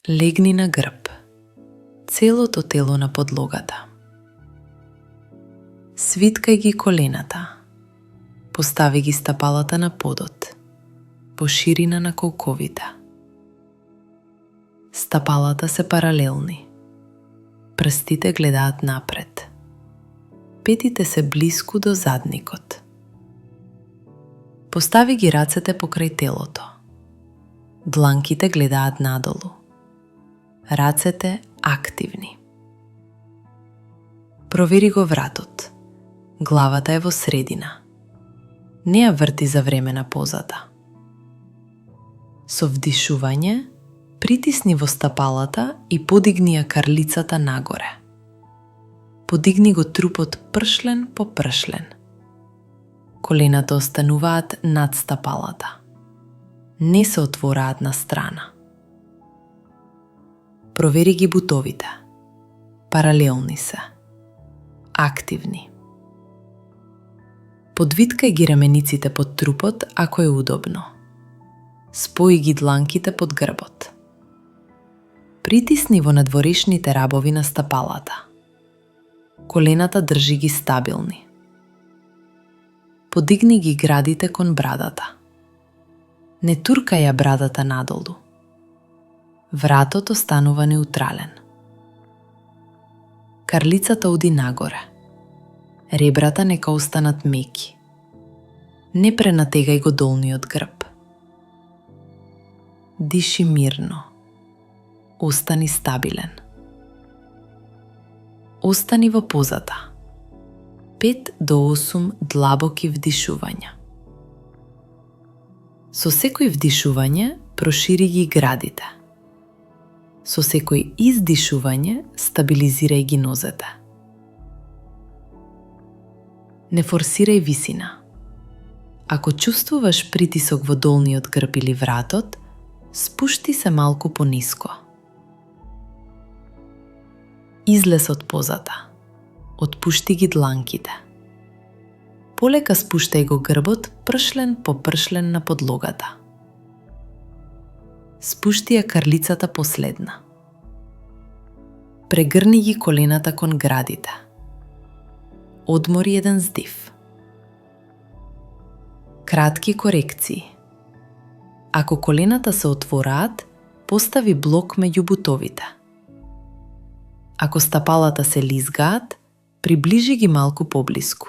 Легни на грб, целото тело на подлогата. Свиткај ги колената. Постави ги стапалата на подот, по ширина на колковите. Стапалата се паралелни. Прстите гледаат напред. Петите се блиску до задникот. Постави ги рацете покрај телото. Дланките гледаат надолу. Рацете активни. Провери го вратот. Главата е во средина. Не ја врти за време на позата. Со вдишување, притисни во стапалата и подигни ја карлицата нагоре. Подигни го трупот пршлен по пршлен. Колената остануваат над стапалата. Не се отвораат на страна. Провери ги бутовите. Паралелни се. Активни. Подвиткај ги рамениците под трупот ако е удобно. Спои ги дланките под грбот. Притисни во надворешните рабови на стапалата. Колената држи ги стабилни. Подигни ги градите кон брадата. Не туркај ја брадата надолу. Вратот останува неутрален. Карлицата оди нагоре. Ребрата нека останат меки. Не пренатегај го долниот грб. Диши мирно. Остани стабилен. Остани во позата. 5 до 8 длабоки вдишувања. Со секој вдишување прошири ги градите. Со секој издишување стабилизирај ги нозете. Не форсирај висина. Ако чувствуваш притисок во долниот грб или вратот, спушти се малку пониско. Излез од позата. Отпушти ги дланките. Полека спуштај го грбот пршлен по пршлен на подлогата. Спушти ја карлицата последна. Прегрни ги колената кон градите. Одмори еден здив. Кратки корекции. Ако колената се отвораат, постави блок меѓу бутовите. Ако стапалата се лизгаат, приближи ги малку поблиску.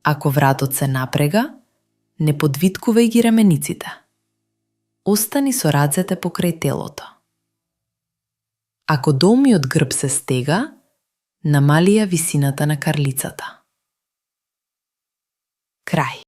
Ако вратот се напрега, не подвиткувај ги рамениците. Остани со рацете покрај телото. Ако долниот грб се стега, намали ја висината на карлицата. Крај.